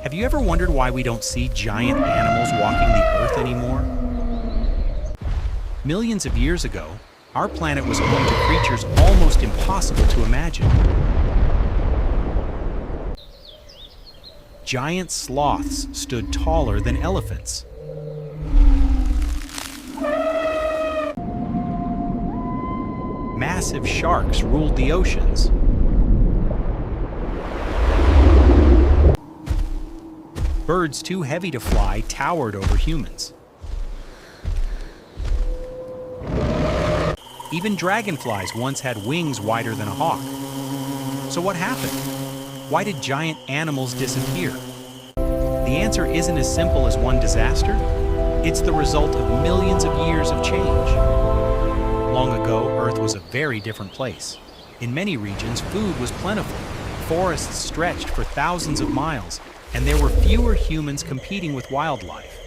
Have you ever wondered why we don't see giant animals walking the Earth anymore? Millions of years ago, our planet was home to creatures almost impossible to imagine. Giant sloths stood taller than elephants. Massive sharks ruled the oceans. Birds too heavy to fly towered over humans. Even dragonflies once had wings wider than a hawk. So what happened? Why did giant animals disappear? The answer isn't as simple as one disaster. It's the result of millions of years of change. Long ago, Earth was a very different place. In many regions, food was plentiful. Forests stretched for thousands of miles, and there were fewer humans competing with wildlife.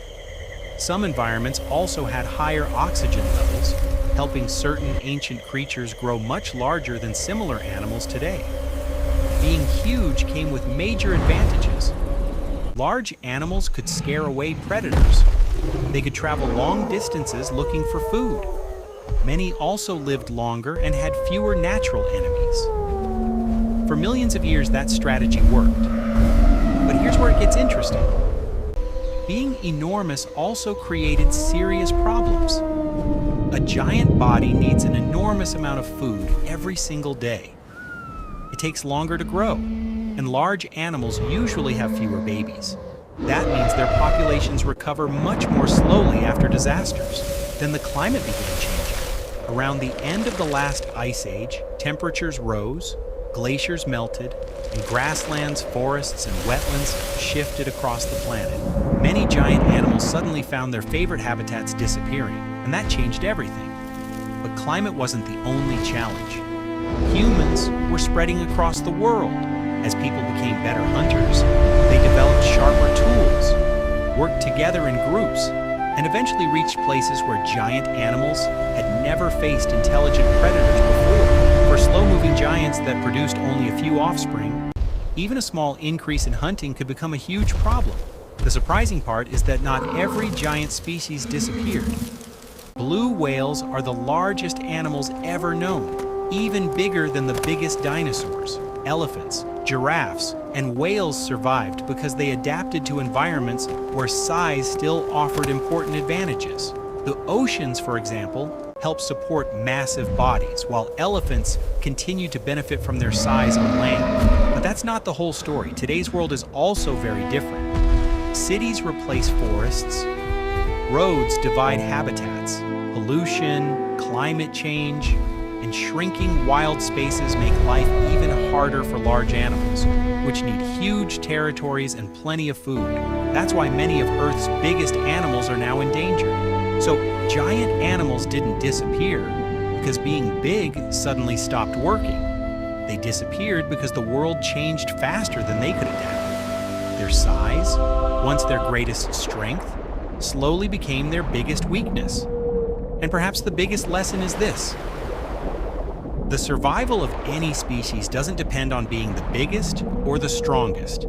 Some environments also had higher oxygen levels, helping certain ancient creatures grow much larger than similar animals today. Being huge came with major advantages. Large animals could scare away predators. They could travel long distances looking for food. Many also lived longer and had fewer natural enemies. For millions of years, that strategy worked. But here's where it gets interesting. Being enormous also created serious problems. A giant body needs an enormous amount of food every single day. It takes longer to grow, and large animals usually have fewer babies. That means their populations recover much more slowly after disasters. Then the climate began changing. Around the end of the last ice age, temperatures rose, glaciers melted, and grasslands, forests, and wetlands shifted across the planet. Many giant animals suddenly found their favorite habitats disappearing, and that changed everything. But climate wasn't the only challenge. Humans were spreading across the world. As people became better hunters, they developed sharper tools, worked together in groups, and eventually reached places where giant animals had never faced intelligent predators before. For slow-moving giants that produced only a few offspring, even a small increase in hunting could become a huge problem. The surprising part is that not every giant species disappeared. Blue whales are the largest animals ever known, even bigger than the biggest dinosaurs. Elephants, giraffes, and whales survived because they adapted to environments where size still offered important advantages. The oceans, for example, help support massive bodies, while elephants continue to benefit from their size on land. But that's not the whole story. Today's world is also very different. Cities replace forests, roads divide habitats, pollution, climate change, and shrinking wild spaces make life even harder for large animals, which need huge territories and plenty of food. That's why many of Earth's biggest animals are now endangered. So, giant animals didn't disappear because being big suddenly stopped working. They disappeared because the world changed faster than they could adapt. Their size, once their greatest strength, slowly became their biggest weakness. And perhaps the biggest lesson is this: the survival of any species doesn't depend on being the biggest or the strongest.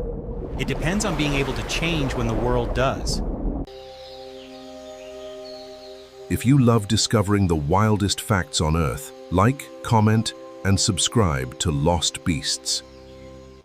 It depends on being able to change when the world does. If you love discovering the wildest facts on Earth, like, comment, and subscribe to Lost Beasts.